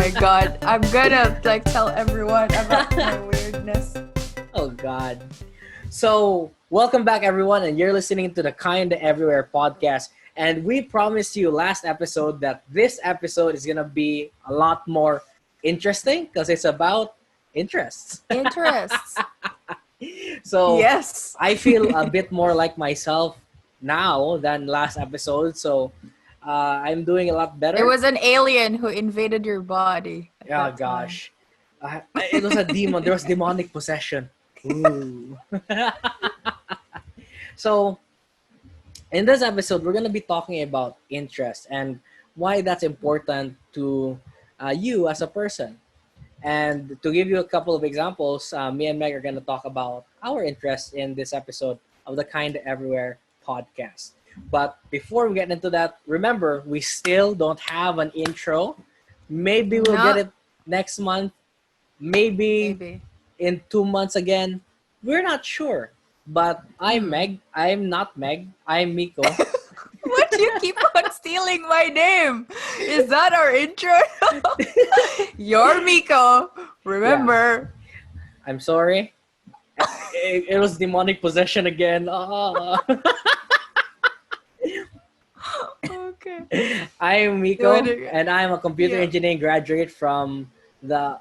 my god. I'm gonna tell everyone about my weirdness. Oh God. So welcome back everyone, and you're listening to the Kinda Everywhere podcast. And we promised you last episode that this episode is gonna be a lot more interesting because it's about interests. Interests. So Yes. I feel a bit more like myself now than last episode. So I'm doing a lot better. It was an alien who invaded your body. At Oh that time. gosh. It was a demon. There was demonic possession. Ooh. So, in this episode, we're going to be talking about interest and why that's important to you as a person. And to give you a couple of examples, me and Meg are going to talk about our interests in this episode of the Kinda Everywhere podcast. But before we get into that, remember, we still don't have an intro. Maybe we'll get it next month. Maybe in 2 months again. We're not sure. But I'm Meg. I'm not Meg. I'm Mico. What? You keep on stealing my name. Is that our intro? You're Mico. Remember. Yeah. I'm sorry. It was demonic possession again. Okay. I'm Mico, and I'm a computer engineering graduate from the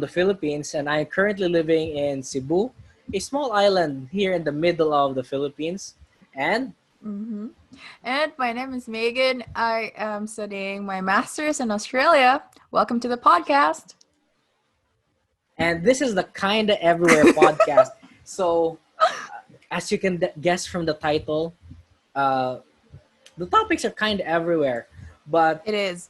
Philippines, and I'm currently living in Cebu, a small island here in the middle of the Philippines. And And my name is Megan. I am studying my master's in Australia. Welcome to the podcast. And this is the Kinda Everywhere podcast. So, as you can guess from the title, the topics are kind of everywhere, but it's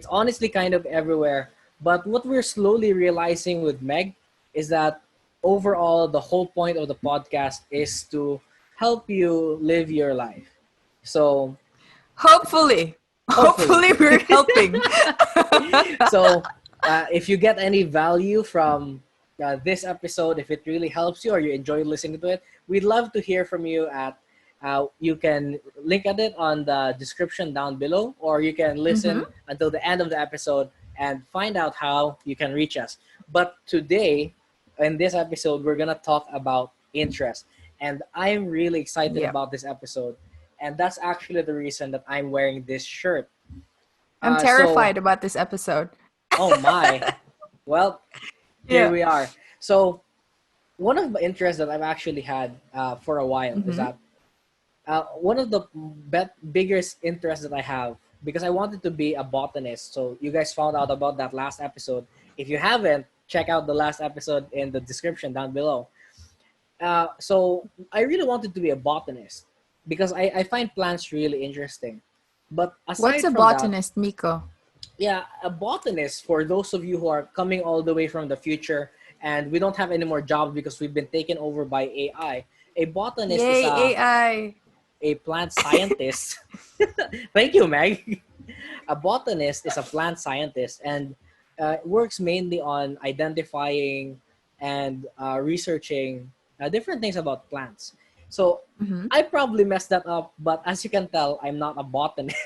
honestly kind of everywhere. But what we're slowly realizing with Meg is that overall, the whole point of the podcast is to help you live your life. So hopefully we're helping. So if you get any value from this episode, if it really helps you or you enjoy listening to it, we'd love to hear from you at you can link at it on the description down below, or you can listen until the end of the episode and find out how you can reach us. But today, in this episode, we're going to talk about interest. And I'm really excited about this episode. And that's actually the reason that I'm wearing this shirt. I'm terrified about this episode. Oh my. Well, here we are. So one of the interests that I've actually had for a while is that one of the biggest interests that I have, because I wanted to be a botanist. So you guys found out about that last episode. If you haven't, check out the last episode in the description down below. So I really wanted to be a botanist because I find plants really interesting. But aside what's a from botanist, Mico? Yeah, a botanist, for those of you who are coming all the way from the future and we don't have any more jobs because we've been taken over by AI. A botanist is a plant scientist. Thank you, Meg. A botanist is a plant scientist and works mainly on identifying and researching different things about plants. So I probably messed that up, but as you can tell, I'm not a botanist.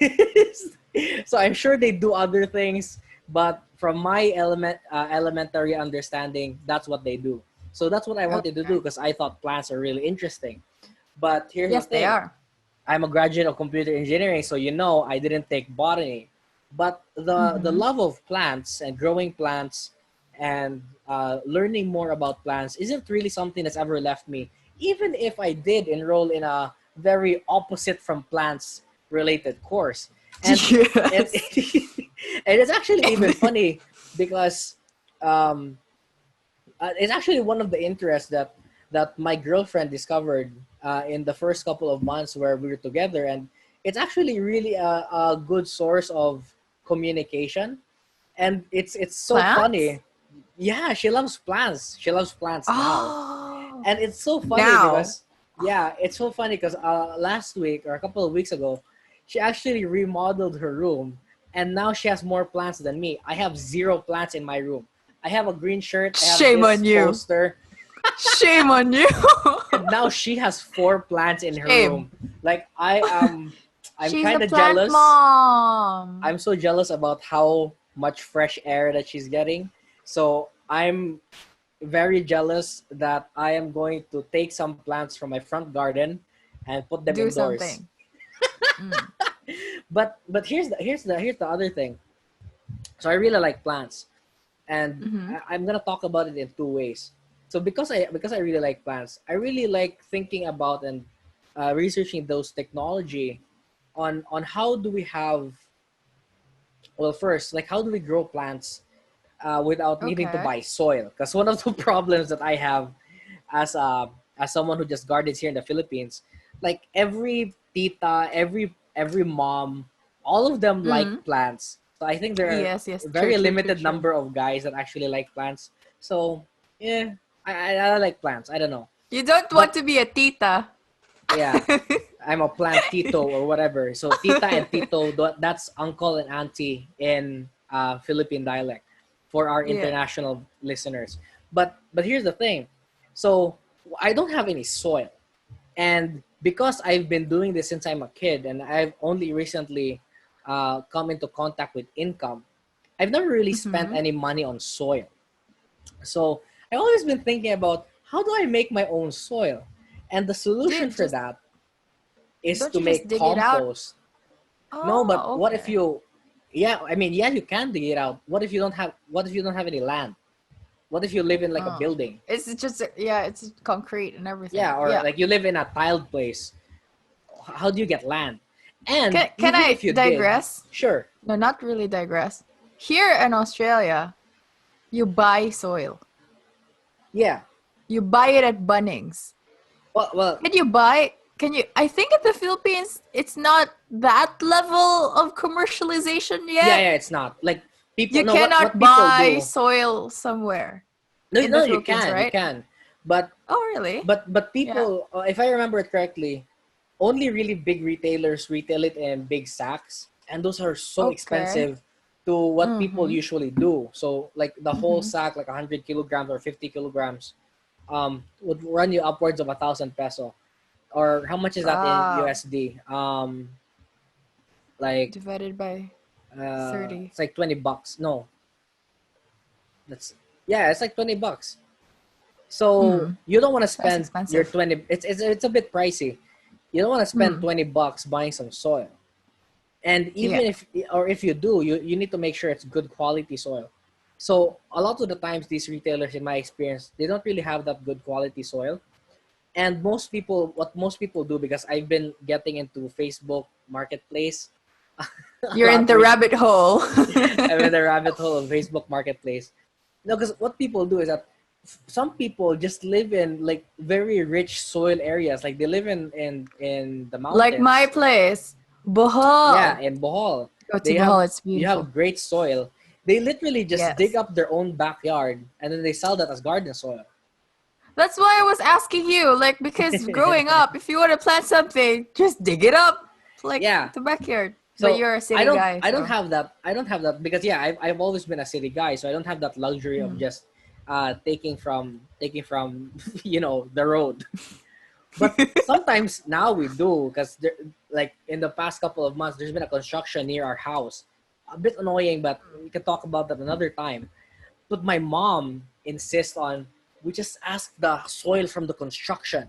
So I'm sure they do other things, but from my elementary understanding, that's what they do. So that's what I wanted to do because I thought plants are really interesting. But here's the thing. They are. I'm a graduate of computer engineering, so I didn't take botany. But the love of plants and growing plants and learning more about plants isn't really something that's ever left me, even if I did enroll in a very opposite from plants related course. And, and it's actually even funny because it's actually one of the interests that my girlfriend discovered in the first couple of months where we were together, and it's actually really a good source of communication, and it's so plants? funny. Yeah, she loves plants. She loves plants now, and it's so funny because it's so funny because last week or a couple of weeks ago, she actually remodeled her room, and now she has more plants than me. I have 0 plants in my room. I have a green shirt. I have Shame this on you. poster. Shame on you. And now she has 4 plants in her room. Like I'm She's kind a of plant jealous. mom. I'm so jealous about how much fresh air that she's getting. So I'm very jealous that I am going to take some plants from my front garden and put them Do indoors. something. Mm. But here's the other thing. So I really like plants, and Mm-hmm. I'm gonna talk about it in two ways. So because I really like plants, I really like thinking about and researching those technology on how do we have, well, first, like, how do we grow plants without needing to Okay. buy soil? Because one of the problems that I have as as someone who just gardens here in the Philippines, like every tita, every mom, all of them like Mm. plants. So I think there are Yes, yes. a True, very true, true, limited true. number of guys that actually like plants. So yeah, I like plants. I don't know, You don't want but to be a tita. yeah, I'm a plant tito or whatever. So tita and tito, that's uncle and auntie in Philippine dialect for our Yeah. international listeners. But here's the thing. So I don't have any soil. And because I've been doing this since I'm a kid and I've only recently come into contact with income, I've never really spent Mm-hmm. any money on soil. So I've always been thinking about how do I make my own soil? And the solution Dude, for just that is don't to you just make dig it out? compost. No, but Oh, what if okay. you, yeah, I mean, yeah, you can dig it out. What if you don't have any land? What if you live in like a Oh. building? It's just yeah, it's concrete and Yeah, everything. or Yeah. like you live in a tiled place. How do you get land? And Can even I if you did, digress? sure, No, not really digress. Here in Australia, you buy soil. yeah. You buy it at Bunnings. Well, Can you buy? Can you? I think in the Philippines, it's not that level of commercialization yeah, yet. yeah. It's not like people. You No, what cannot people buy do. soil somewhere No, in the no, you Philippines, can, you right? can, but Oh, really? but Yeah. people, if I remember it correctly, only really big retailers retail it in big sacks, and those are so Okay. expensive to what people Mm-hmm. usually do. So like the whole Mm-hmm. sack, like 100 kilograms or 50 kilograms, would run you upwards of 1,000 peso. Or how much is that in Wow. USD? Like Divided by 30. it's like $20. No, that's yeah, it's like $20. So Mm. you don't want to That's spend your expensive. 20. It's a bit pricey. You don't want to spend Mm. $20 buying some soil. And Yeah. even if you do, you need to make sure it's good quality soil. So a lot of the times these retailers, in my experience, they don't really have that good quality soil. And what most people do, because I've been getting into Facebook Marketplace a You're in lot the rabbit recently. hole. I'm in the rabbit hole of Facebook Marketplace. No, because what people do is that some people just live in like very rich soil areas. Like they live in the Like my mountains. place, Yeah, Bohol. in Bohol, Go to Bohol. It's you beautiful. have great soil. They literally just dig Yes. up their own backyard and then they sell that as garden soil. That's why I was asking you, like, because growing up, if you want to plant something, just dig it up, like Yeah. the backyard. But So you're a city guy, I don't so. have that. I don't have that because yeah, I've always been a city guy, so I don't have that luxury of Mm. just taking from the road. But sometimes now we do because like in the past couple of months, there's been a construction near our house. A bit annoying, but we can talk about that another time. But my mom insists on we just ask the soil from the construction,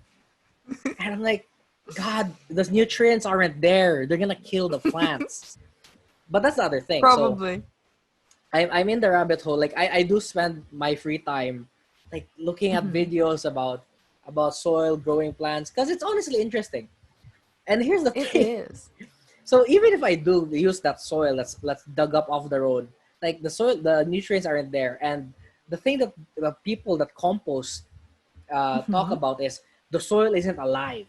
and I'm like, God, the nutrients aren't there. They're gonna kill the plants. But that's the other thing. So Probably. I'm in the rabbit hole. Like I do spend my free time like looking at Mhm. videos about soil growing plants because it's honestly interesting. And here's the It thing. is. So even if I do use that soil that's dug up off the road, like the nutrients aren't there. And the thing that the people that compost talk Mhm. about is the soil isn't alive.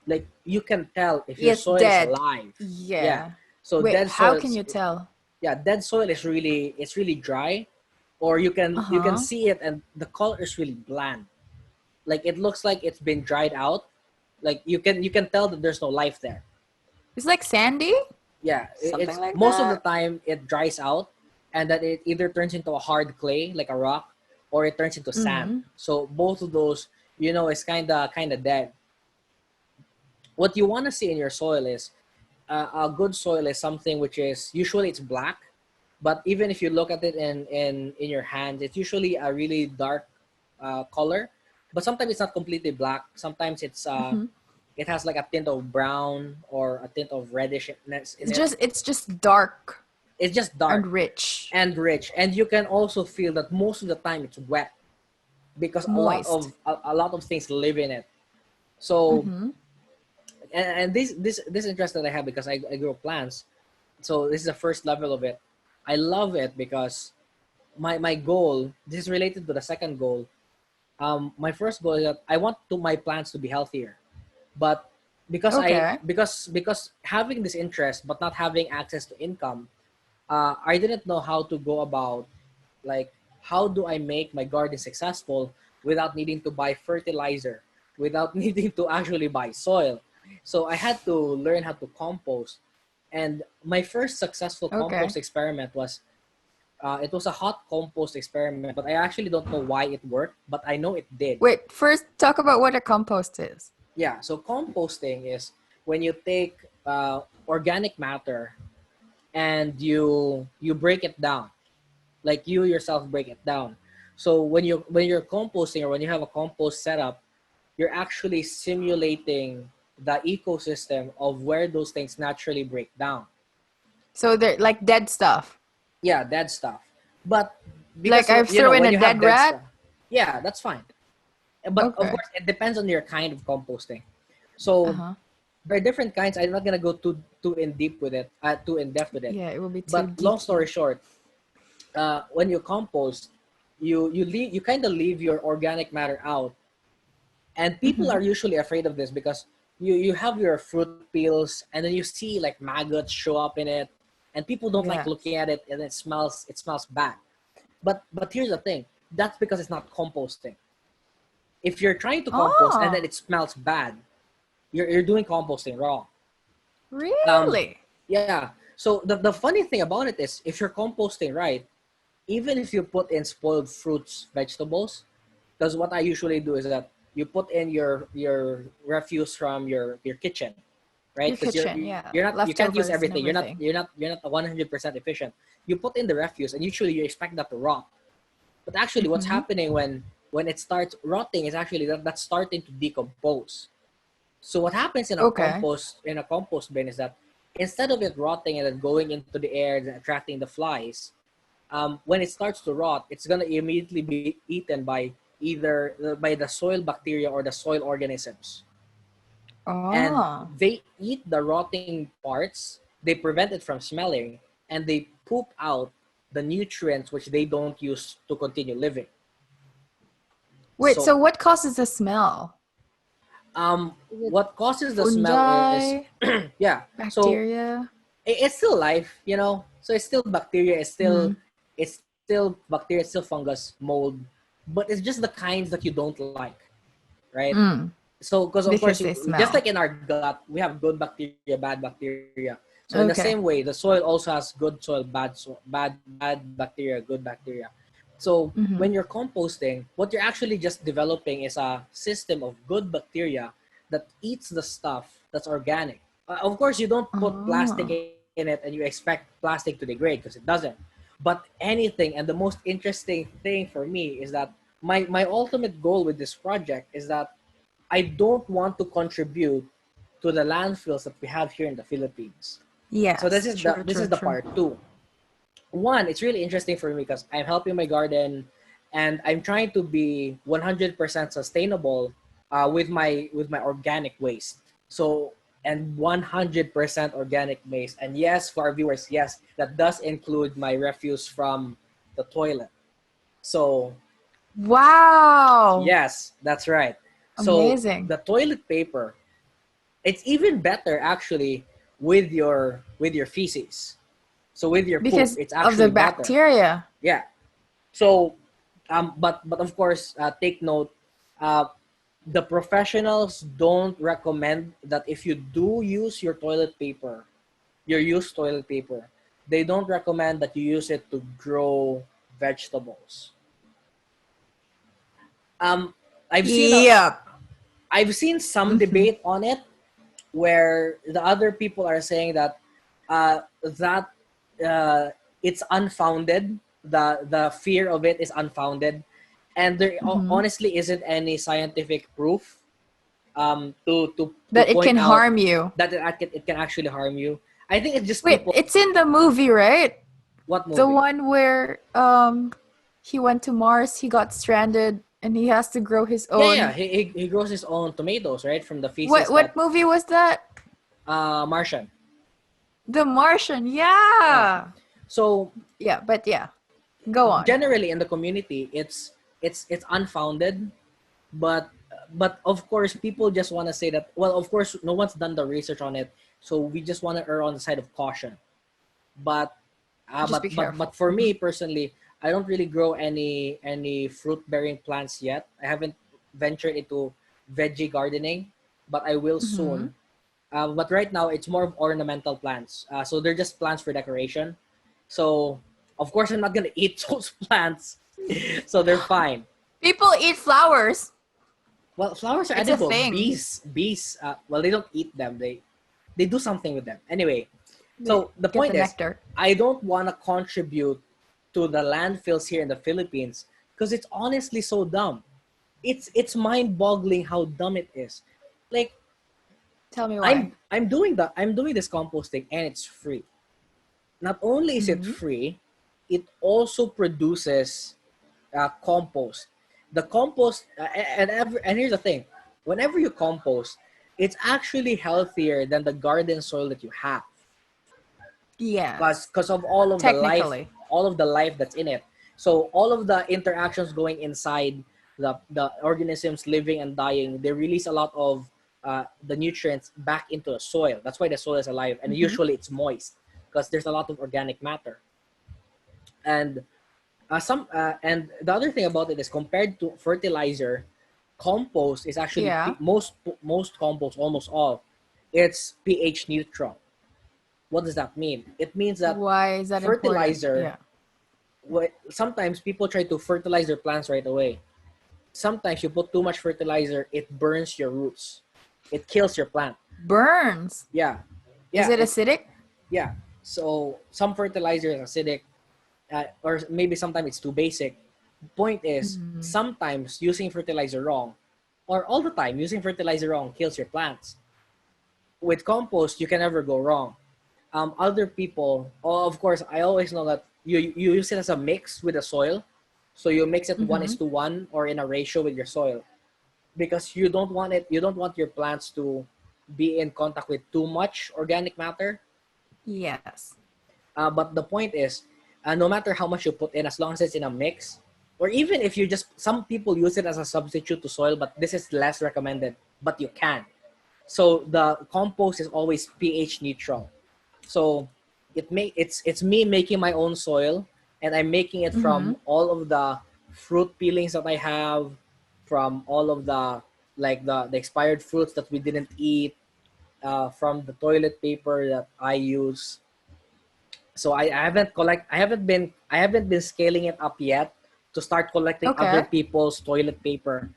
Like you can tell if your It's soil is dead. alive. Yeah. Yeah. So Wait, dead how soil, can you tell? yeah, dead soil is really dry, or you can Uh-huh. see it and the color is really bland. Like it looks like it's been dried out. Like you can tell that there's no life there. It's like sandy? Yeah, Something it's like most of the that? time it dries out, and that it either turns into a hard clay like a rock, or it turns into sand. Mm. So both of those, is kind of dead. What you want to see in your soil is a good soil is something which is usually it's black, But even if you look at it in your hand, it's usually a really dark color. But sometimes it's not completely black. Sometimes it has like a tint of brown or a tint of reddishness in it. It's just dark. It's just dark And rich, and you can also feel that most of the time it's wet because moist. a lot of things live in it. So Mm-hmm. and this interest that I have because I grow plants. So this is the first level of it. I love it because my goal, this is related to the second goal. My first goal is that I want my plants to be healthier, but Okay. because having this interest but not having access to income, I didn't know how to go about, like, how do I make my garden successful without needing to buy fertilizer, without needing to actually buy soil. So I had to learn how to compost. And my first successful Okay. compost experiment was it was a hot compost experiment, but I actually don't know why it worked, but I know it did. Wait, first talk about what a compost is. Yeah, so composting is when you take organic matter and you break it down, like you yourself break it down. So when you're composting or when you have a compost setup, you're actually simulating the ecosystem of where those things naturally break down. So they're like dead stuff. Yeah, dead stuff. But Like because I've you know thrown in when a you have dead dead rat. stuff, yeah, that's fine. But of Okay. course, it depends on your kind of composting. So Uh-huh. there are different kinds. I'm not gonna go too in deep with it, too in depth with it. Yeah, it will be too But long geeky. story short, when you compost, you kind of leave your organic matter out, and people Mm-hmm. are usually afraid of this because you have your fruit peels and then you see like maggots show up in it, and people don't like Yeah. looking at it, and it smells bad. But here's the thing: that's because it's not composting. If you're trying to compost and then Oh, it smells bad, you're doing composting wrong. Um, really? yeah. So the funny thing about it is, if you're composting right, even if you put in spoiled fruits, vegetables, because what I usually do is that you put in your refuse from your kitchen, right? Your Because kitchen, yeah. you can't use Leftovers and everything. everything. You're not 100% efficient. You put in the refuse, and usually you expect that to rot. But actually, what's Mm-hmm. happening when it starts rotting is actually that's starting to decompose. So what happens Okay. in a compost bin is that instead of it rotting and then going into the air and attracting the flies, when it starts to rot, it's gonna immediately be eaten by either by the soil bacteria or the soil organisms, and Oh. they eat the rotting parts. They prevent it from smelling, and they poop out the nutrients which they don't use to continue living. Wait, So, so what causes the smell? Is it what causes the smell is, fungi, yeah. So bacteria? it's still life, you know. So it's still bacteria. Mm. It's still bacteria. It's still fungus, mold, but it's just the kinds that you don't like, right? Mm. So because of course, Because they just like smell. in our gut, we have good bacteria, bad bacteria. So in the same way, Okay. the soil also has good soil, bad bacteria, good bacteria. So Mm-hmm. when you're composting, what you're actually just developing is a system of good bacteria that eats the stuff that's organic. Of course, you don't put plastic Oh. in it and you expect plastic to degrade because it doesn't. But anything, and the most interesting thing for me is that my ultimate goal with this project is that I don't want to contribute to the landfills that we have here in the Philippines. So Yes. True, this true, is the true. part two. One, it's really interesting for me because I'm helping my garden, and I'm trying to be 100% sustainable with my organic waste. So, and 100% organic waste. And yes, for our viewers, yes, that does include my refuse from the toilet. So Wow. yes, that's right. So Amazing. the toilet paper, it's even better actually with your feces. So with your poop, Because it's of the actually better. bacteria. Yeah. So but of course, take note, uh, the professionals don't recommend that if you do use your used toilet paper, they don't recommend that you use it to grow vegetables. Um, I've seen Yep. I've seen some Mm-hmm. debate on it where the other people are saying that that it's unfounded. The fear of it is unfounded, and there honestly isn't any scientific proof to That it point can out harm you. that it can actually harm you. I think it's just Wait, people. it's in the movie, right? What The movie? one where he went to Mars, he got stranded, and he has to grow his Yeah, own. he grows his own tomatoes, right, from the What feces that what movie was that? Martian. The Martian. Yeah. Yeah. So Yeah, but yeah. Go on. generally in the community, it's unfounded, but of course people just want to say that. Well, of course, no one's done the research on it, so we just want to err on the side of caution. But Just be careful. but for me personally, I don't really grow any fruit bearing plants yet. I haven't ventured into veggie gardening, but I will soon. But right now it's more of ornamental plants. So they're just plants for decoration. So of course I'm not gonna eat those plants. So they're fine. People eat flowers. Well, flowers are It's a edible. thing. Bees. Well, they don't eat them. They do something with them. Anyway, They so the get the point is, nectar. I don't want to contribute to the landfills here in the Philippines because it's honestly so dumb. It's mind-boggling how dumb it is. Like Tell me why. I'm doing this composting and it's free. Not only is it free, it also produces compost. The compost and here's the thing: whenever you compost, it's actually healthier than the garden soil that you have Yes. because of Technically. all of the life that's in it. So all of the interactions going inside the organisms living and dying, they release a lot of the nutrients back into the soil. That's why the soil is alive, and usually it's moist because there's a lot of organic matter. And and the other thing about it is compared to fertilizer, compost is actually Yeah. most compost, almost all, it's pH neutral. What does that mean? It means that Why is that important? fertilizer, Yeah. sometimes people try to fertilize their plants right away. Sometimes you put too much fertilizer, it burns your roots. It kills your plant. Burns. Yeah. Is Yeah. it acidic? Yeah. So some fertilizer is acidic, or maybe sometimes it's too basic. Point is, sometimes using fertilizer wrong, or all the time using fertilizer wrong kills your plants. With compost, you can never go wrong. Other people, oh, of course, I always know that you use it as a mix with the soil. So you mix it 1:1 or in a ratio with your soil because you don't want your plants to be in contact with too much organic matter. Yes. But the point is, no matter how much you put in, as long as it's in a mix, or even if you just, some people use it as a substitute to soil, but this is less recommended, but you can. So the compost is always pH neutral. So it's me making my own soil, and I'm making it from all of the fruit peelings that I have, from all of the like the expired fruits that we didn't eat, from the toilet paper that I use. So I haven't been scaling it up yet to start collecting other Okay. people's toilet paper.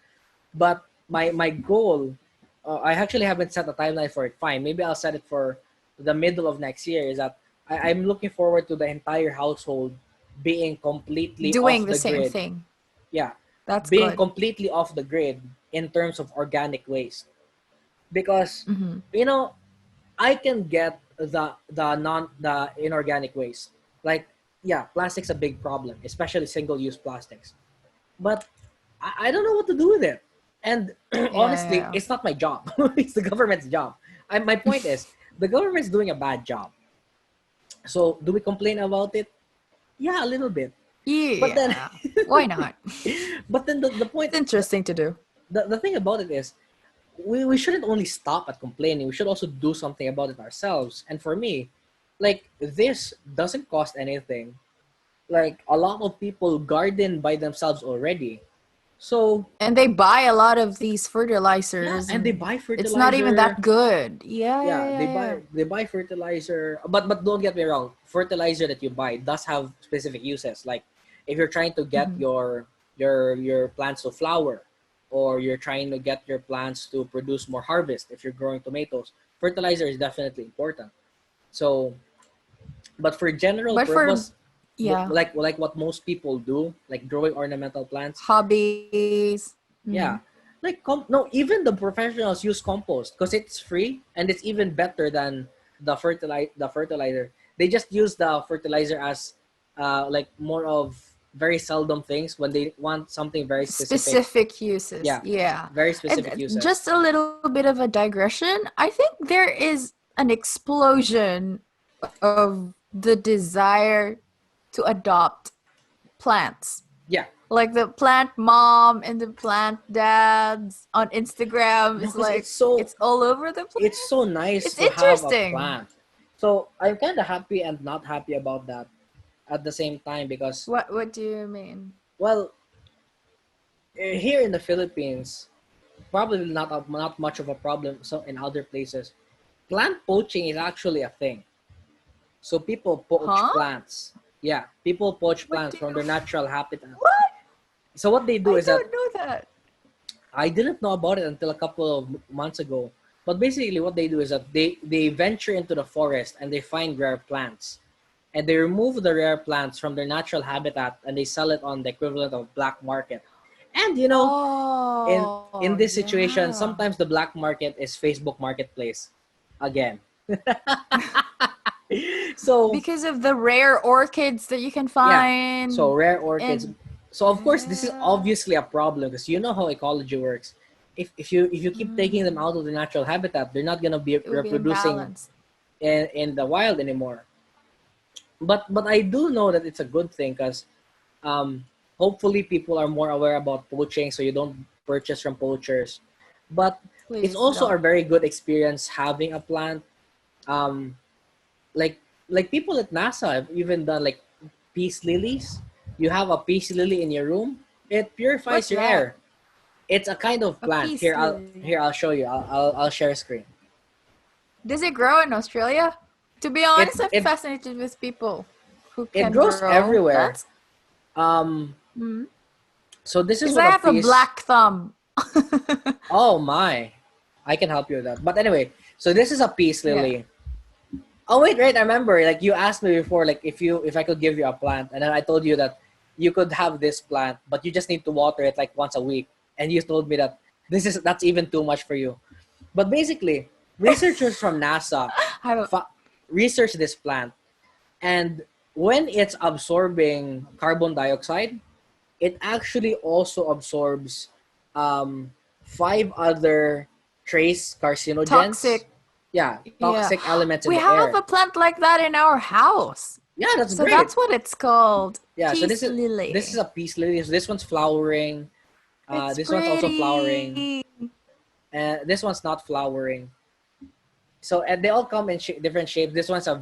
But my goal, I actually haven't set a timeline for it. Fine, maybe I'll set it for the middle of next year. Is that I'm looking forward to the entire household being completely Doing off the the same grid. thing. Yeah, That's being good. completely off the grid in terms of organic waste, because you know I can get the inorganic waste. Like, yeah, plastic's a big problem, especially single use plastics. But I don't know what to do with it. And honestly, Yeah. it's not my job. It's the government's job. My point is, the government's doing a bad job. So do we complain about it? Yeah, a little bit. But then, Yeah. Why not? but then the point, It's interesting to do. the thing about it is, we shouldn't only stop at complaining. We should also do something about it ourselves. And for me, like, this doesn't cost anything. Like, a lot of people garden by themselves already. So And they buy a lot of these yeah, fertilizers, and they and buy it's not even fertilizer. that good. Yeah, yeah, Yeah, yeah, yeah. they buy fertilizer. But don't get me wrong, fertilizer that you buy does have specific uses. Like, if you're trying to get your plants to flower, or you're trying to get your plants to produce more harvest, if you're growing tomatoes, fertilizer is definitely important. So, but for general But for purpose, Yeah. like what most people do, like growing ornamental plants. Hobbies. Yeah, like no, even the professionals use compost because it's free and it's even better than the fertilizer. They just use the fertilizer as like more of very seldom things when they want something very specific. Specific uses. Yeah, Yeah. very specific And uses. just a little bit of a digression. I think there is an explosion of the desire to adopt plants. Yeah, Like the plant mom and the plant dads on Instagram no, is because like it's all over the it's place. so nice It's to have a interesting. plant. So I'm kind of happy and not happy about that at the same time because, What do you mean? well, here in the Philippines, probably not much of a problem. So in other places, plant poaching is actually a thing. So people poach Huh? plants. Yeah, people poach What plants do from you their natural habitat. What? So what they do I is that, don't know that. I didn't know about it until a couple of months ago. But basically, what they do is that they venture into the forest and they find rare plants, and they remove the rare plants from their natural habitat and they sell it on the equivalent of black market. And in Oh, this situation, yeah. sometimes the black market is Facebook Marketplace, again. So Because of the rare orchids that you can yeah, so find rare orchids. and So of course, this is yeah. obviously a problem because you know how ecology works. If you keep taking them Mm, out of the natural habitat, they're not gonna be it would be reproducing imbalanced. in the wild anymore. But I do know that it's a good thing because um, hopefully people are more aware about poaching, so you don't purchase from poachers. But it's Please also a don't. very good experience having a plant. Um, like people at NASA have even done like peace lilies. You have a peace lily in your room. It What's purifies your that? air. It's a kind of A plant. peace lily. I'll show you. I'll share a screen. Does it grow in Australia? To be It honest, I'm it fascinated with people who it can grows grow everywhere. plants. Um, Mm. so this is Because what I a have a peace. black thumb. Oh my, I can help you with that. But anyway, so this is a peace Yeah. lily. Oh wait, right. I remember. Like you asked me before, like if I could give you a plant, and then I told you that you could have this plant, but you just need to water it like once a week. And you told me that that's even too much for you. But basically, researchers from NASA I have a, fa- researched this plant, and when it's absorbing carbon dioxide, it actually also absorbs um, five other trace carcinogens. toxic. Yeah, Yeah. toxic elements in We the have air. a plant like that in our house. Yeah, that's So great. that's what it's called. Yeah, so Peace this is lily. a peace lily. So this one's flowering. It's This one's also flowering. pretty. And this one's not flowering. So and they all come in different shapes. This one's a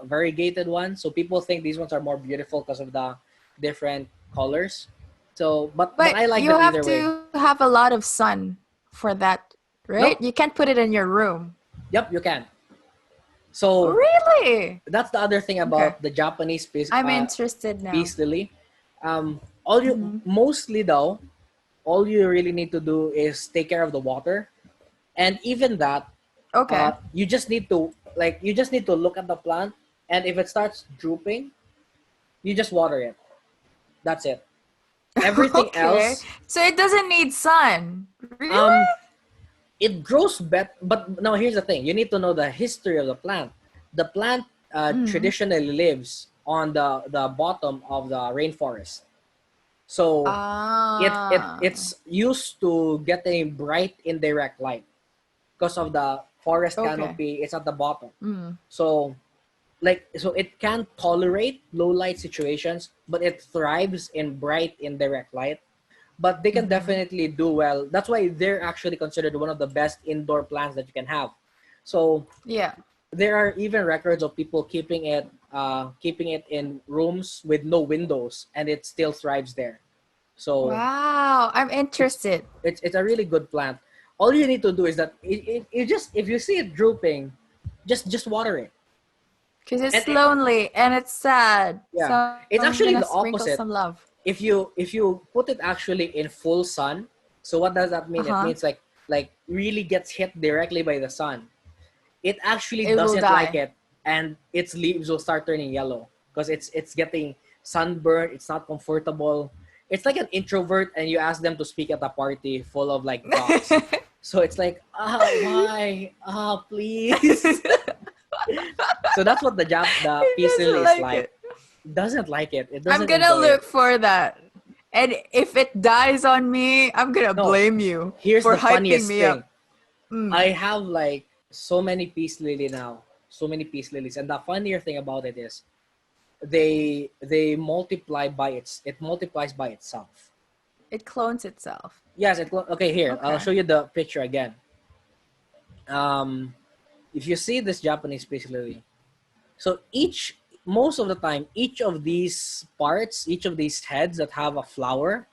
variegated one. So people think these ones are more beautiful because of the different colors. So, but But I like you them have either way. to have a lot of sun for that, right? Nope. You can't put it in your room. Yep, you can. So Really? that's the other thing Okay. about the Japanese I'm interested now. peace lily. All you Hmm. mostly though, all you really need to do is take care of the water, and even that, Okay. you just need to look at the plant, and if it starts drooping, you just water it. That's it. Everything Okay. else, So it doesn't need sun. Really? um, it grows better. But now here's the thing: you need to know the history of the plant. The plant Mm. traditionally lives on the bottom of the rainforest. So Ah. it's used to getting bright indirect light because of the forest Okay. canopy. It's at the bottom. Mm. So so it can tolerate low light situations, but it thrives in bright indirect light. But they can Mm-hmm. definitely do well. That's why they're actually considered one of the best indoor plants that you can have. So Yeah. there are even records of people keeping it in rooms with no windows, and it still thrives there. So Wow. I'm it's interested. it's a really good plant. All you need to do is that it just, if you see it drooping, just water it. Because And it's lonely and it's sad. So yeah, it's I'm actually gonna the sprinkle opposite. some love. If you put it actually in full sun, so what does that mean? It Uh-huh. means like really gets hit directly by the sun. It actually It will doesn't like die. it, and its leaves will start turning yellow because it's getting sunburned. It's not comfortable. It's like an introvert, and you ask them to speak at a party full of like jocks. So it's like, why? Please. So that's what the He peace doesn't lily is like like. it. Doesn't like it. It I'm doesn't gonna enjoy look it. for that. And if it dies on me, I'm gonna No. blame you Here's for the hyping funniest me thing. up. Mm. I have like so many peace lily now. So many peace lilies. And the funnier thing about it is they multiply by it multiplies by itself. It clones itself. Yes, okay, here. I'll Okay. show you the picture again. If you see this Japanese peace lily, so most of the time, each of these parts, each of these heads that have a flower,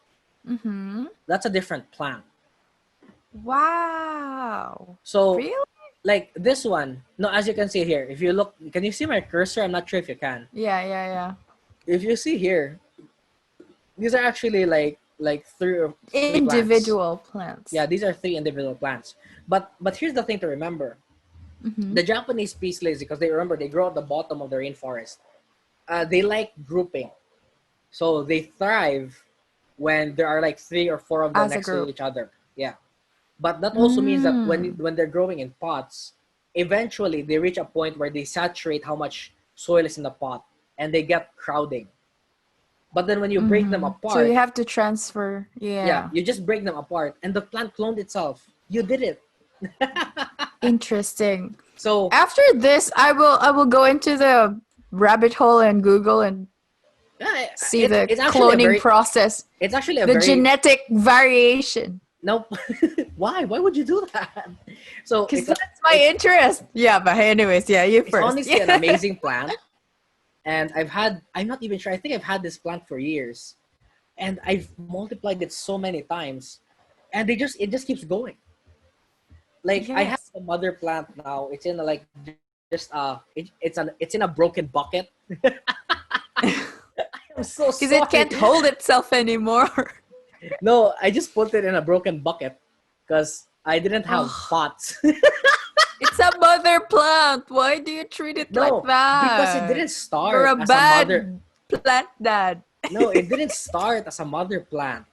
that's a different plant. Wow. So, Really? like this one, no, as you can see here, if you look, can you see my cursor? I'm not sure if you can. Yeah. If you see here, these are actually like three plants. Individual plants. Yeah, these are three individual plants. But here's the thing to remember: the Japanese peace lilies, because they grow at the bottom of the rainforest. They like grouping, so they thrive when there are like 3 or 4 of them As a next to group. each other. Yeah, but that also means that Mm. when they're growing in pots, eventually they reach a point where they saturate how much soil is in the pot, and they get crowding. But then when you break them So you apart, have to transfer. yeah, Yeah. you just break them apart, and the plant cloned itself. You did it. Interesting. So After this, I will go into the rabbit hole and Google and yeah, see the it's actually a cloning very process, it's actually a the very genetic variation. nope. Why would you do that? So Because that's my interest. Yeah, but anyways, yeah, you it's first. honestly an Yeah. amazing plant, and I'm not even sure, I think I've had this plant for years, and I've multiplied it so many times, and it just keeps going. Like I have Yes. a mother plant now. It's in a, like just it's in a broken bucket. I'm so Because it sorry. can't hold itself anymore. No, I just put it in a broken bucket because I didn't have Oh, pots. it's a mother plant. Why do you treat it like No, because it that? didn't You're start a as a mother. bad plant dad. No, it didn't start as a mother plant.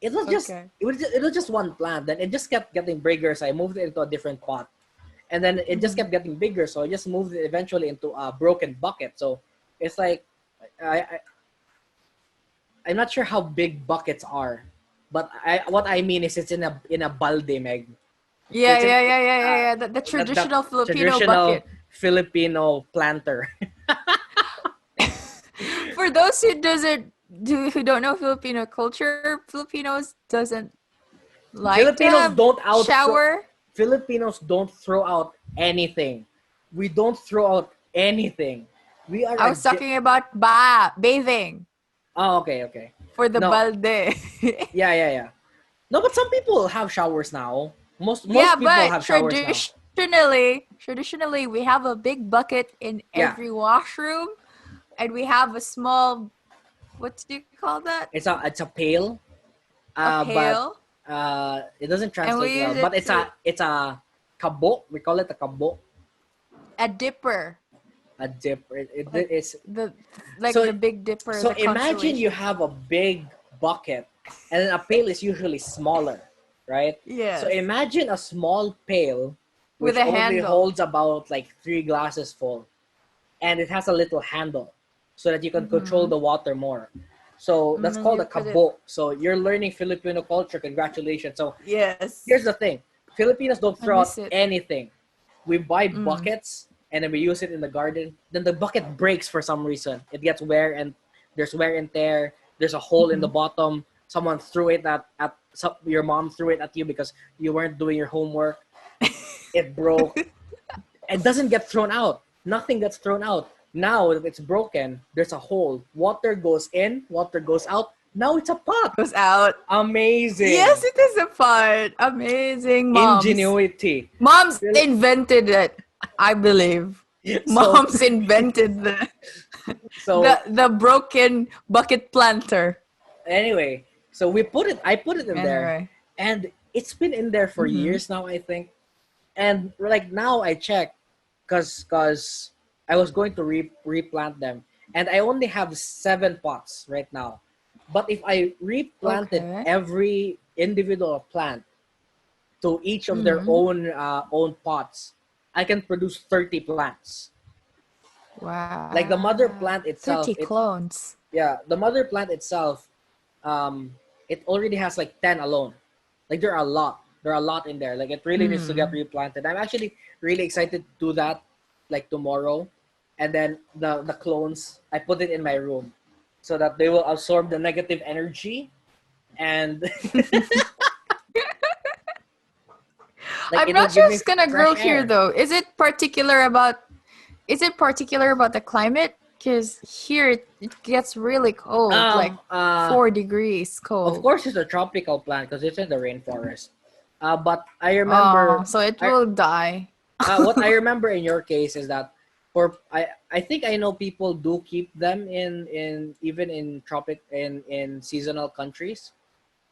It was just Okay. it was just one plant. Then it just kept getting bigger, so I moved it into a different pot, and then it just kept getting bigger, so I just moved it eventually into a broken bucket. So it's like I I'm not sure how big buckets are, but what I mean is it's in a balde, Meg. So Yeah, it's in yeah, yeah, yeah, yeah, yeah. The the traditional Filipino traditional bucket. Filipino planter. For those who don't know Filipino culture, Filipinos doesn't like to Filipinos have don't outthrow shower. Filipinos don't throw out anything. We don't throw out anything. We are I a was talking about bathing oh, okay. for the No, balde. yeah. No, but some people have showers now. Yeah, Most people but have showers now. traditionally we have a big bucket in Yeah, every washroom, and we have a small, what do you call that? it's a pail. A But pail, it doesn't and translate we well. use But it to it's a kabo. We call it a kabo, a dipper, a dip. like It's the like so the Big Dipper, so the imagine you constellation. have a big bucket, and then a pail is usually smaller, right? So Yes, imagine a small pail with which a only handle. holds about like 3 glasses full, and it has a little handle so that you can control the water more. So And that's then called you a put it. kabo. So you're learning Filipino culture. Congratulations. So Yes, here's the thing: Filipinos don't I throw miss out it. anything. We buy buckets and then we use it in the garden. Then the bucket breaks for some reason. It gets there's wear and tear. There's a hole in the bottom. Someone threw it your mom threw it at you because you weren't doing your homework. It broke. It doesn't get thrown out. Nothing gets thrown out. Now that it's broken, there's a hole. Water goes in, water goes out. Now it's a pot. Goes out. Amazing. Yes, it is a fun. Amazing moms. Ingenuity. Moms invented it, I believe. So Moms invented so the broken bucket planter. anyway, so I put it in there, Anyway. and it's been in there for years now, I think. And like now I check, cause I was going to replant them, and I only have 7 pots right now. But if I replanted every individual plant to each of their own pots, I can produce 30 plants. Wow. Like the mother plant itself, 30 clones. The mother plant itself, it already has like 10 alone. Like there are a lot. There are a lot in there. Like it really needs to get replanted. I'm actually really excited to do that like tomorrow. And then the clones, I put it in my room so that they will absorb the negative energy and like I'm not sure it's gonna grow here though. Is it particular about the climate? Because here it gets really cold, like 4 degrees cold. Of course, it's a tropical plant because it's in the rainforest. But I remember, so it will die. What I remember in your case is that I think I know people do keep them in even in seasonal countries.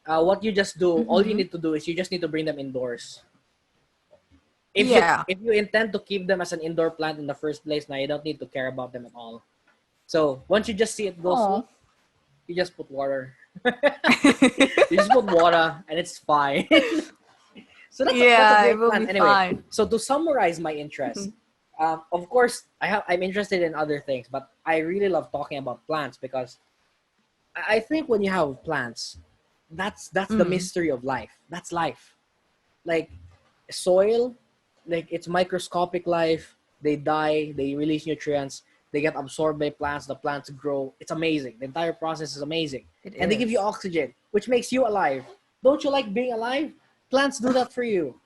What you just do, all you need to do is you just need to bring them indoors. If you intend to keep them as an indoor plant in the first place, now you don't need to care about them at all. So once you just see it go slow, you just put water. You just put water and it's fine. So that's a great plan. Anyway, fine. So to summarize my interest, of course I'm interested in other things, but I really love talking about plants because I think when you have plants, that's the mystery of life. That's life. Like soil, like it's microscopic life. They die, they release nutrients, they get absorbed by plants, the plants grow. It's amazing. The entire process is amazing. They give you oxygen, which makes you alive. Don't you like being alive? Plants do that for you.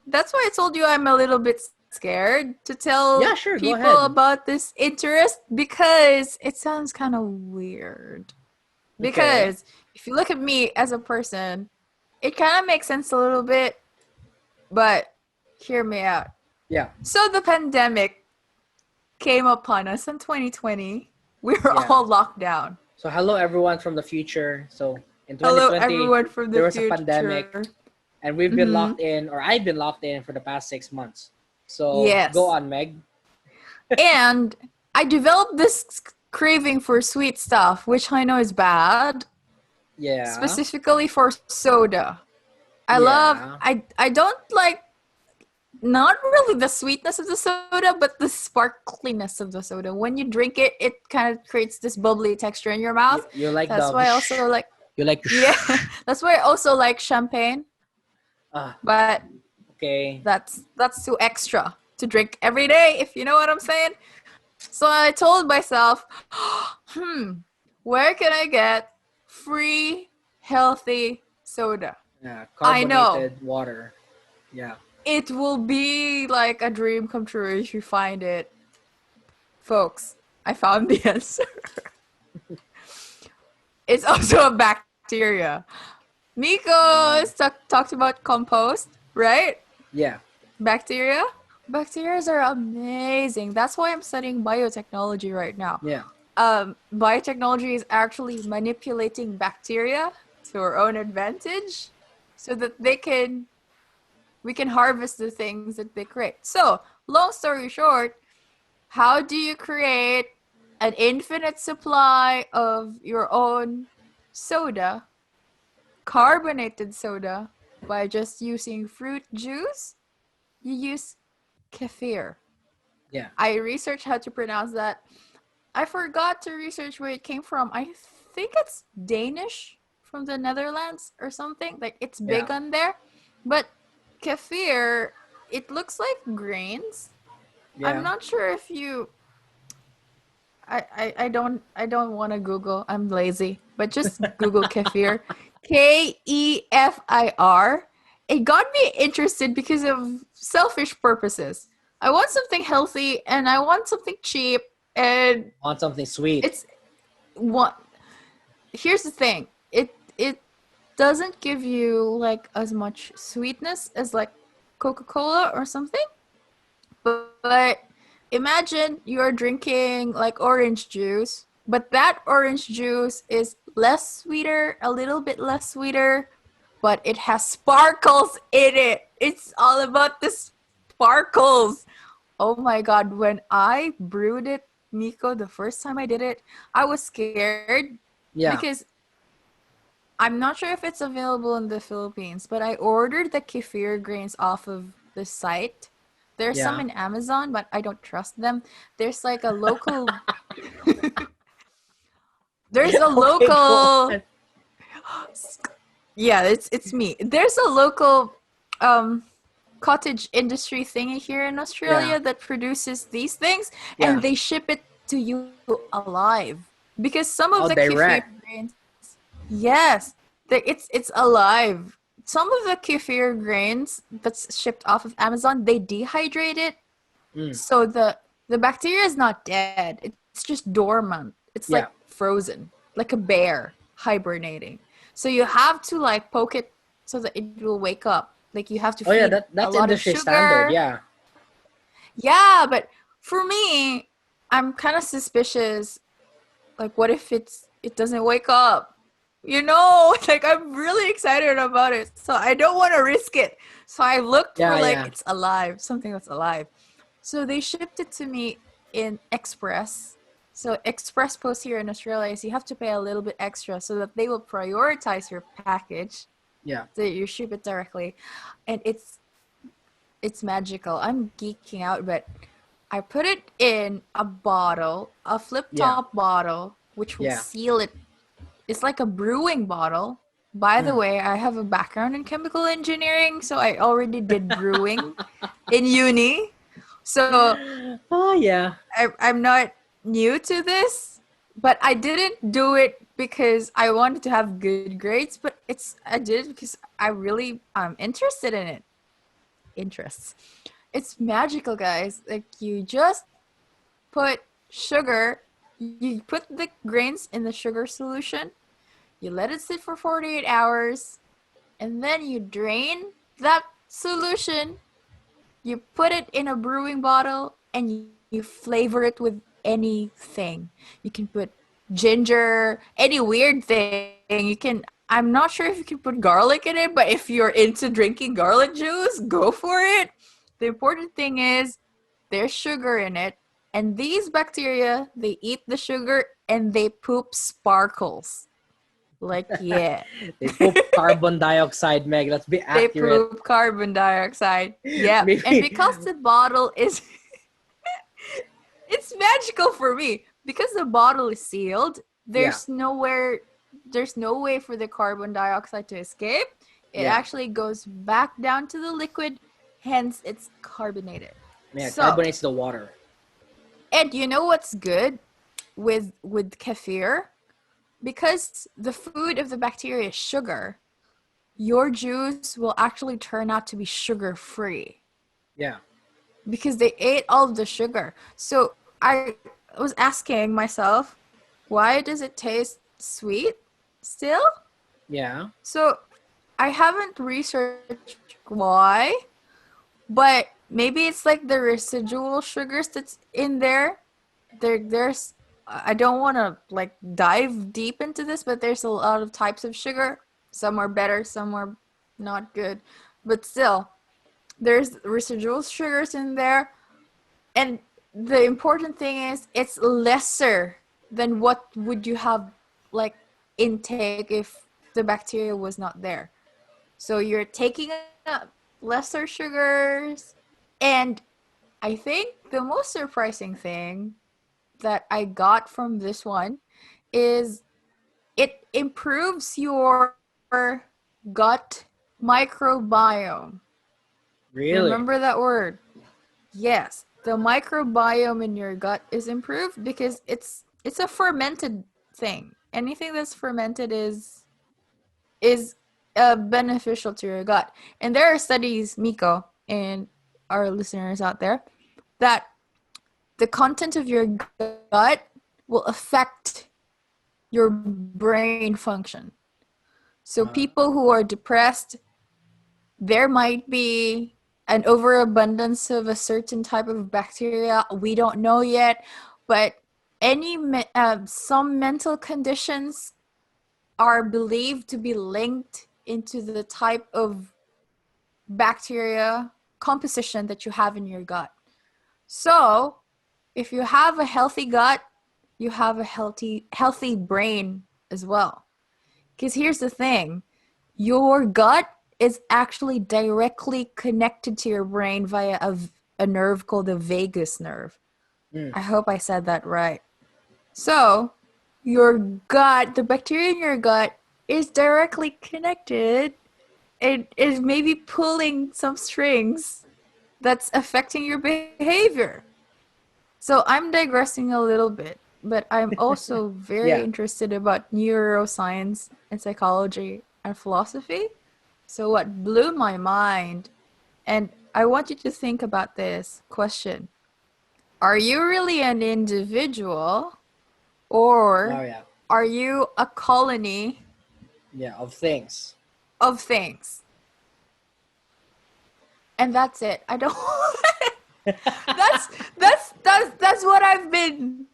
That's why I told you I'm a little bit scared to tell people about this interest because it sounds kind of weird. Because if you look at me as a person, it kind of makes sense a little bit, but hear me out. Yeah. So the pandemic came upon us in 2020. We were all locked down. So hello everyone from the future. So in 2020, there was a pandemic, and we've been locked in, or I've been locked in for the past 6 months. So go on, Meg. And I developed this craving for sweet stuff, which I know is bad. Yeah. Specifically for soda. I don't like, not really the sweetness of the soda, but the sparkliness of the soda. When you drink it, it kind of creates this bubbly texture in your mouth. You like that's why I also like. You like. That's why I also like champagne. But that's too extra to drink every day, if you know what I'm saying. So I told myself, where can I get free, healthy soda? Yeah, carbonated water. Yeah. It will be like a dream come true if you find it. Folks, I found the answer. It's also a bacteria. Mico talked about compost, right? Yeah. Bacteria? Bacteria are amazing. That's why I'm studying biotechnology right now. Yeah. Biotechnology is actually manipulating bacteria to our own advantage so that we can harvest the things that they create. So, long story short, how do you create an infinite supply of your own soda, carbonated soda, by just using fruit juice? You use Kefir. Yeah. I researched how to pronounce that. I forgot to research where it came from. I think it's Danish, from the Netherlands or something. Like it's big on there. But Kefir, it looks like grains. Yeah. I'm not sure if you I don't want to Google. I'm lazy. But just Google Kefir. Kefir. It got me interested because of selfish purposes. I want something healthy and I want something cheap and want something sweet. Here's the thing. It doesn't give you like as much sweetness as like Coca-Cola or something. But imagine you're drinking like orange juice, but that orange juice is a little bit less sweeter, but it has sparkles in it. It's all about the sparkles. Oh my God, when I brewed it, Mico, the first time I did it, I was scared Yeah. because I'm not sure if it's available in the Philippines, but I ordered the kefir grains off of the site. There's some Yeah. in Amazon, but I don't trust them. There's like a local there's a Okay, go local on. yeah, it's me. There's a local um cottage industry thingy here in Yeah. Australia that produces these things and Yeah. they ship it to you alive. Because some of Oh, the kefir direct. grains, yes, it's alive. Some of the kefir grains that's shipped off of Amazon, they dehydrate it, Mm. so the bacteria is not dead. It's just dormant. It's like Yeah. frozen, like a bear hibernating. So you have to like poke it so that it will wake up. Like you have to Oh yeah, feed a that's lot of industry standard. sugar. Yeah. Yeah, but for me, I'm kind of suspicious. Like, what if it doesn't wake up? You know, like I'm really excited about it, so I don't want to risk it. So I looked for Yeah, like yeah. it's alive, something that's alive. So they shipped it to me in express. So express post here in Australia is you have to pay a little bit extra so that they will prioritize your package Yeah. so you ship it directly, and it's magical. I'm geeking out, but I put it in a bottle, a flip Yeah. top bottle, which will Yeah. seal it. It's like a brewing bottle. By the Mm. way, I have a background in chemical engineering, so I already did brewing in uni. So Oh yeah. I'm not new to this, but I didn't do it because I wanted to have good grades, but I did it because I really am interested in it. Interests. It's magical, guys. Like you just put sugar, you put the grains in the sugar solution, you let it sit for 48 hours, and then you drain that solution, you put it in a brewing bottle, and you flavor it with anything. You can put ginger, any weird thing. You can, I'm not sure if you can put garlic in it, but if you're into drinking garlic juice, go for it. The important thing is there's sugar in it, and these bacteria, they eat the sugar and they poop sparkles. Like, yeah. They poop carbon dioxide, Meg. Let's be They accurate. poop carbon dioxide. Yep. And Maybe. because the bottle is it's magical for me. Because the bottle is sealed, Yeah. there's no way for the carbon dioxide to escape. It Yeah. actually goes back down to the liquid, hence it's carbonated. Yeah. So, Carbonates the water. and you know what's good with kefir? Because the food of the bacteria is sugar, your juice will actually turn out to be sugar free Yeah. because they ate all of the sugar. So I was asking myself, why does it taste sweet still? Yeah. So I haven't researched why, but maybe it's like the residual sugars that's in there. There's I don't want to like dive deep into this, but there's a lot of types of sugar. Some are better, some are not good. But still, there's residual sugars in there. And the important thing is it's lesser than what would you have like intake if the bacteria was not there. So you're taking up lesser sugars. And I think the most surprising thing that I got from this one is it improves your gut microbiome. Really? Remember that word? Yes, the microbiome in your gut is improved because it's a fermented thing. Anything that's fermented is beneficial to your gut. And there are studies, Mico, and our listeners out there, that the content of your gut will affect your brain function. So Uh, people who are depressed, there might be an overabundance of a certain type of bacteria. We don't know yet, but some mental conditions are believed to be linked into the type of bacteria composition that you have in your gut. So, if you have a healthy gut, you have a healthy brain as well. Because here's the thing, your gut is actually directly connected to your brain via a nerve called the vagus nerve. I hope I said that right. So, your gut, the bacteria in your gut is directly connected. It is maybe pulling some strings that's affecting your behavior. So I'm digressing a little bit, but I'm also very Yeah. interested about neuroscience and psychology and philosophy. So what blew my mind, and I want you to think about this question. Are you really an individual, Oh or yeah. are you a colony Yeah. Of things. of things? And that's it. I don't that's that's what I've been into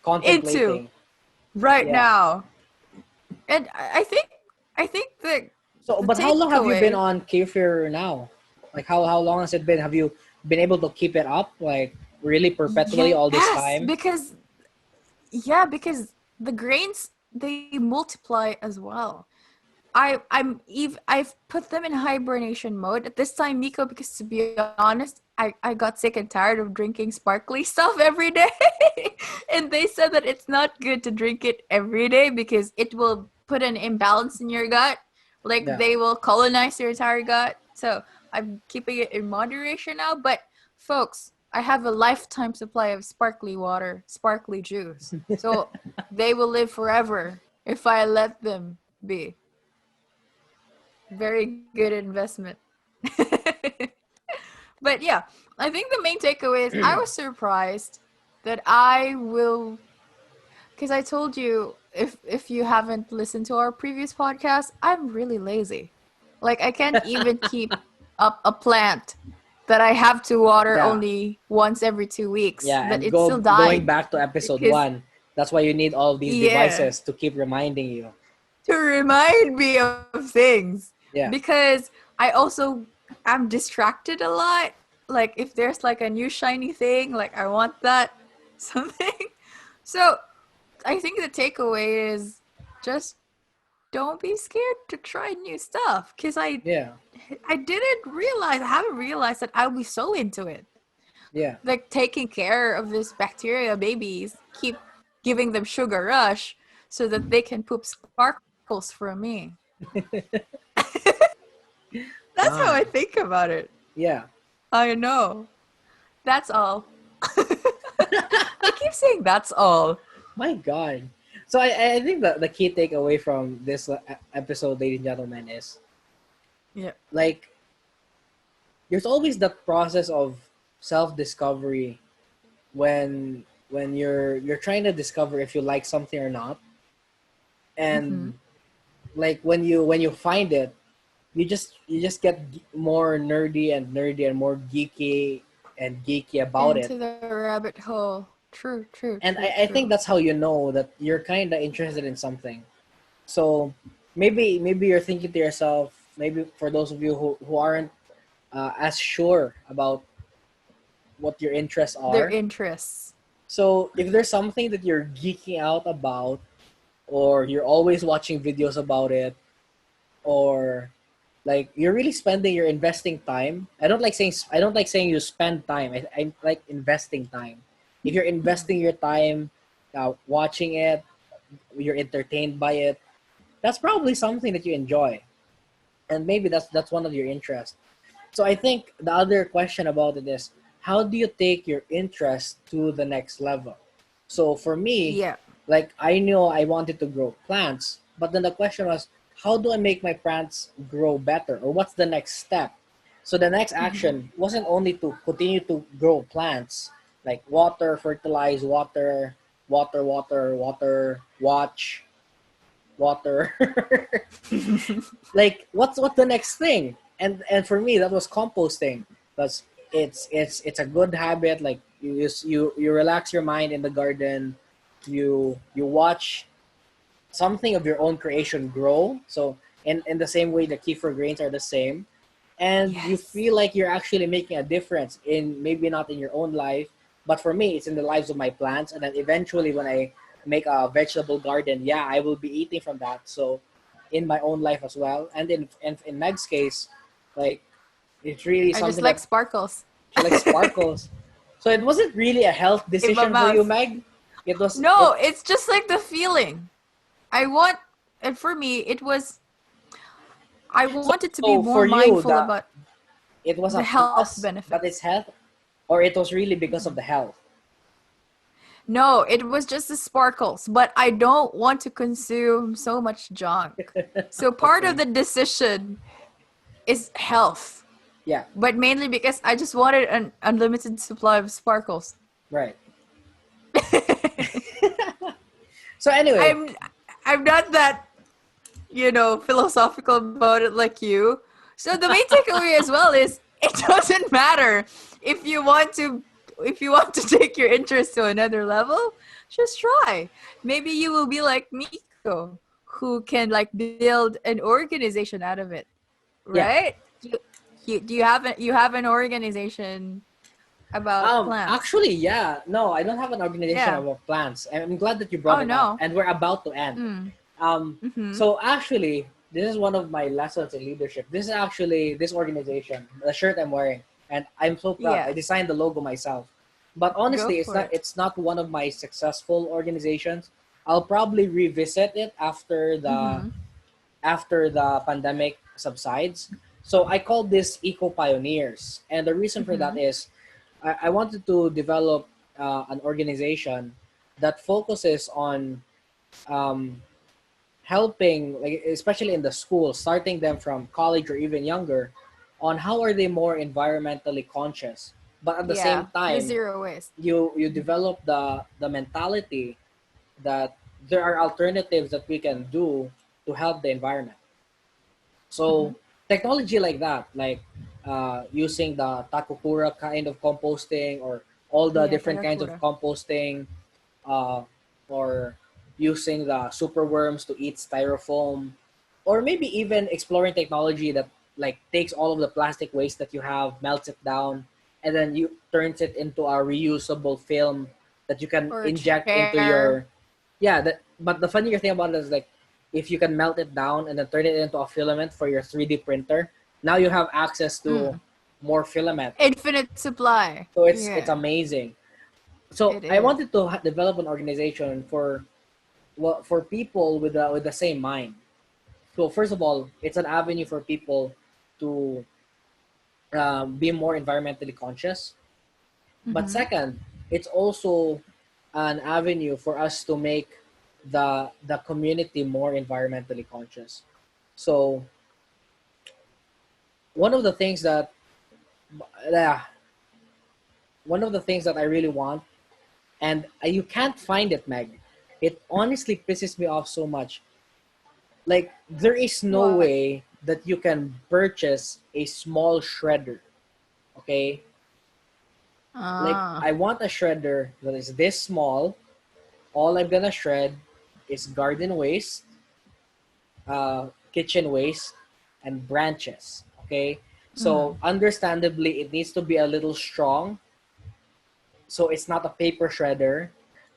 Contemplating. right Yeah. now. And I think that So, the but how long have you been takeaway, on Kefir now? Like, how long has it been? Have you been able to keep it up, like, really perpetually all this yes, time? because the grains, they multiply as well. I've put them in hibernation mode at this time, Mico, because to be honest, I got sick and tired of drinking sparkly stuff every day. And they said that it's not good to drink it every day because it will put an imbalance in your gut. Like Yeah. they will colonize your entire gut. So I'm keeping it in moderation now. But folks, I have a lifetime supply of sparkly water, sparkly juice. So they will live forever if I let them be. Very good investment. But yeah, I think the main takeaway is I was surprised that I will, because I told you, if you haven't listened to our previous podcast, I'm really lazy. Like I can't even keep up a plant that I have to water Yeah. only once every 2 weeks, Yeah. but And it still going died back to episode because, 1, that's why you need all these yeah, devices to keep reminding you. to remind me of things, Yeah. because I also am distracted a lot. Like if there's like a new shiny thing, like I want that something. So I think the takeaway is just don't be scared to try new stuff, because Yeah. I haven't realized that I'll be so into it. Yeah. Like taking care of this bacteria babies, keep giving them sugar rush so that they can poop sparkles for me. That's how Ah. I think about it. Yeah. I know. That's all. I keep saying that's all. My God. So I think the key takeaway from this episode, ladies and gentlemen, is Yeah. like there's always that process of self discovery when you're trying to discover if you like something or not, Mm-hmm. and like when you find it, you just get more nerdy and more geeky about it. Into the rabbit hole. True, true, And true, I think true. that's how you know that you're kind of interested in something. So maybe you're thinking to yourself, maybe for those of you who aren't as sure about what your interests Their are. interests. So if there's something that you're geeking out about, or you're always watching videos about it, or like you're investing time. I don't like saying you spend time. I like investing time. If you're investing your time watching it, you're entertained by it, that's probably something that you enjoy, and maybe that's one of your interests. So I think the other question about it is, how do you take your interest to the next level? So for me, Yeah. like I knew I wanted to grow plants, but then the question was, how do I make my plants grow better, or what's the next step? So the next Mm-hmm. action wasn't only to continue to grow plants, like water, fertilize, water, watch, water. Like what's the next thing? And for me that was composting. Because it's a good habit. Like you relax your mind in the garden, you watch something of your own creation grow. So in the same way the kefir grains are the same, and you Yes. feel like you're actually making a difference in, maybe not in your own life, but for me it's in the lives of my plants. And then eventually when I make a vegetable garden, yeah, I will be eating from that. So in my own life as well, and in Meg's case, like, it's really I just something like that sparkles. she likes sparkles. So it wasn't really a health In my decision for you, mouth. Meg. It was No, it. it's just like the feeling. I want, and for me, I So, wanted to be so more for you, mindful that about it was the a health plus that it's benefits. health, or it was really because of the health. No, it was just the sparkles, but I don't want to consume so much junk. So part of Okay. the decision is health, Yeah. but mainly because I just wanted an unlimited supply of sparkles. Right. So anyway, I'm I'm not that, philosophical about it like you. So the main takeaway as well is it doesn't matter if you want to take your interest to another level, just try. Maybe you will be like Mico, who can like build an organization out of it, yeah. right? Do you have an organization about plants? Actually, yeah. No, I don't have an organization Yeah. about plants. And I'm glad that you brought Oh it up. no. And we're about to end. Mm. Um, Mm-hmm. so actually, this is one of my lessons in leadership. This is actually this organization, the shirt I'm wearing, and I'm so proud. I Yeah. designed the logo myself. But Go honestly, for it. it's not one of my successful organizations. I'll probably revisit it Mm-hmm. after the pandemic subsides. So I call this Eco Pioneers, and the reason for that Mm-hmm. is I wanted to develop an organization that focuses on um, helping, like especially in the school, starting them from college or even younger, on how are they more environmentally conscious. But at the same Yeah. The time, zero waste. you Mm-hmm. develop the mentality that there are alternatives that we can do to help the environment. Mm-hmm. So technology like that, like using the takukura kind of composting, or all the Yeah, different kinds of Tagakura. composting, uh, or using the superworms to eat styrofoam, or maybe even exploring technology that like takes all of the plastic waste that you have, melts it down, and then you turns it into a reusable film that you can Or a inject into chair. your, yeah. But the funnier thing about it is, like, if you can melt it down and then turn it into a filament for your 3D printer, now you have access to Mm. more filament. Infinite supply. So it's Yeah, amazing. So it I is. wanted to develop an organization for, well, for people with the same mind. So first of all, it's an avenue for people to be more environmentally conscious. But Mm-hmm. second, it's also an avenue for us to make the community more environmentally conscious. So one of the things that uh, one of the things that I really want, and you can't find it, Meg. It honestly pisses me off so much. Like, there is no What? way that you can purchase a small shredder. Okay, like, Ah. I want a shredder that is this small. All I'm gonna shred is garden waste, kitchen waste, and branches. Okay, so Mm. understandably, it needs to be a little strong, so it's not a paper shredder,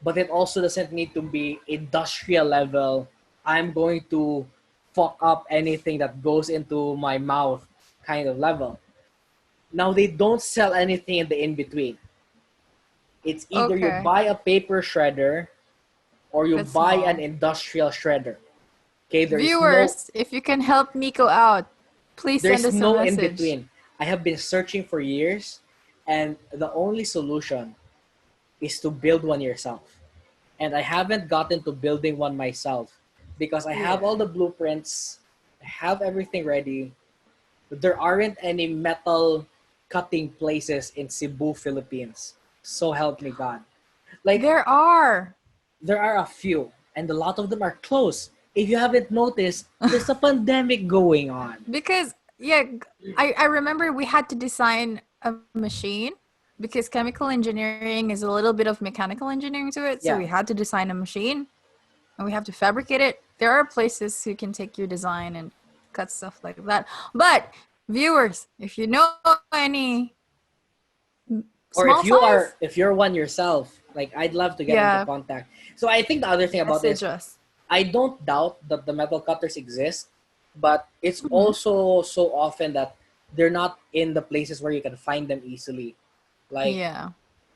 but it also doesn't need to be industrial level. I'm going to fuck up anything that goes into my mouth kind of level. Now, they don't sell anything in the in between. It's either you Okay. buy a paper shredder or you That's buy an small. industrial shredder. Okay, Viewers, if you can help Miko out, please there send is us a no in message. between. I have been searching for years, and the only solution is to build one yourself. And I haven't gotten to building one myself because I have all Yeah. the blueprints, I have everything ready, but there aren't any metal cutting places in Cebu, Philippines. So help me God. Like, There are. there are a few, and a lot of them are closed. If you haven't noticed, there's a pandemic going on. Because yeah, I remember we had to design a machine because chemical engineering is a little bit of mechanical engineering to it. So Yeah, we had to design a machine and we have to fabricate it. There are places you can take your design and cut stuff like that. But Viewers, if you know any Or small size, if you're one yourself, like I'd love to get into contact. So I think the other thing about message this, us. I don't doubt that the metal cutters exist, but it's Mhm. also so often that they're not in the places where you can find them easily. Like Yeah.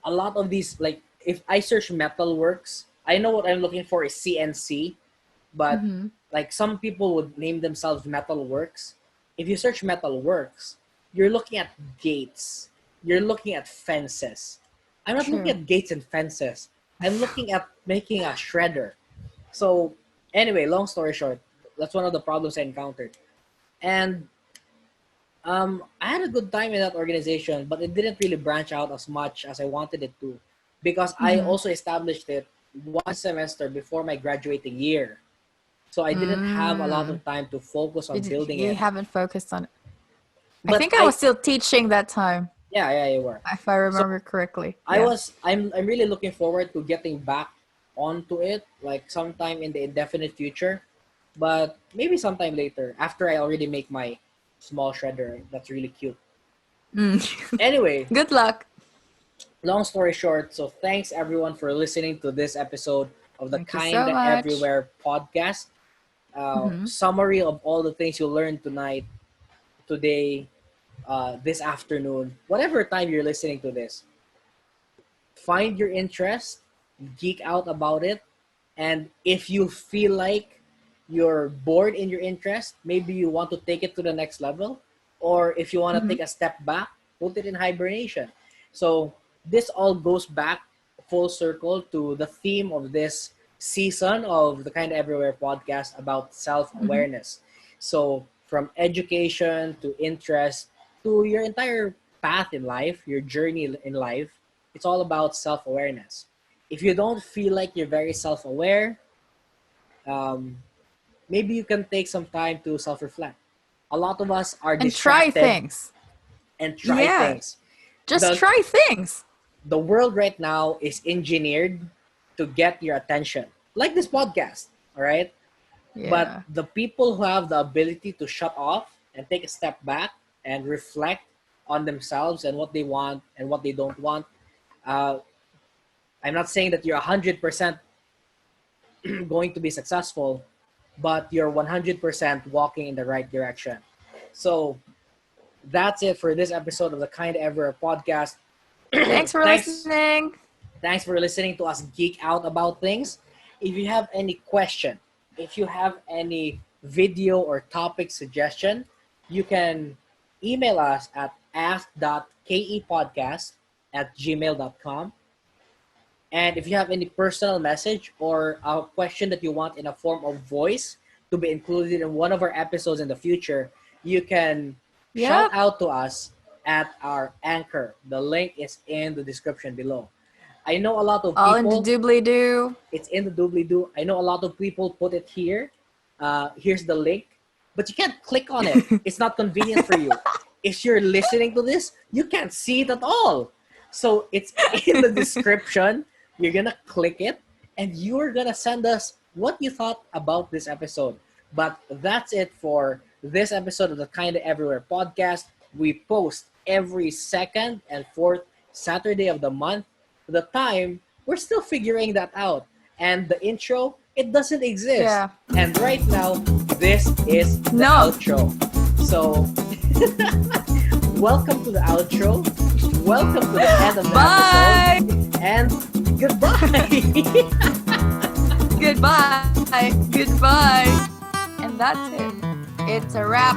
a lot of these, like if I search metalworks, I know what I'm looking for is CNC, but Mm-hmm. like some people would name themselves metalworks. If you search metalworks, you're looking at gates, you're looking at fences. I'm not looking True. at gates and fences. I'm looking at making a shredder. So anyway, long story short, that's one of the problems I encountered. And I had a good time in that organization, but it didn't really branch out as much as I wanted it to, because I Mm-hmm. also established it one semester before my graduating year. So I didn't have a lot of time to focus on building You it. haven't focused on it. I But think I was still teaching that time, yeah, you were. if I So remember correctly. Yeah. I'm really looking forward to getting back onto it, like sometime in the indefinite future, but maybe sometime later after I already make my small shredder that's really cute. Mm. Anyway, Good luck. long story short, so thanks everyone for listening to this episode of the Thank you so Kinda much. Everywhere podcast. Mm-hmm. Summary of all the things you learned tonight, today, this afternoon, whatever time you're listening to this. Find your interest, geek out about it, and if you feel like you're bored in your interest, maybe you want to take it to the next level, or if you want to Mm-hmm. take a step back, put it in hibernation. So this all goes back full circle to the theme of this season of the Kind of Everywhere podcast about Mm-hmm. self-awareness. So from education to interest to your entire path in life, your journey in life, it's all about self-awareness. If you don't feel like you're very self-aware, um, maybe you can take some time to self-reflect. A lot of us are And try distracted things. and try Yeah. things. Just the try things. the world right now is engineered to get your attention, like this podcast. All right, but Yeah. the people who have the ability to shut off and take a step back and reflect on themselves and what they want and what they don't want. uh, I'm not saying that you're 100% going to be successful, but you're 100% walking in the right direction. So that's it for this episode of the Kind Ever podcast. Thanks for thanks listening. thanks for listening to us geek out about things. If you have any question, if you have any video or topic suggestion, you can email us at ask.kepodcast@gmail.com. And if you have any personal message or a question that you want in a form of voice to be included in one of our episodes in the future, you can shout Yep. out to us at our anchor. The link is in the description below. I know a lot of All in the people, doobly doo. it's in the doobly doo. I know a lot of people put it here. Here's the link, but you can't click on it. It's not convenient for you. If you're listening to this, you can't see it at all. So it's in the description. You're gonna click it, and you're gonna send us what you thought about this episode. But that's it for this episode of the Kinda Everywhere podcast. We post every second and fourth Saturday of the month. The time, we're still figuring that out. And the intro, it doesn't exist. Yeah. And right now, this is the No. outro. So, welcome to the outro. Welcome to the end of the Bye. episode. And goodbye. Goodbye. Goodbye. And that's it. It's a wrap.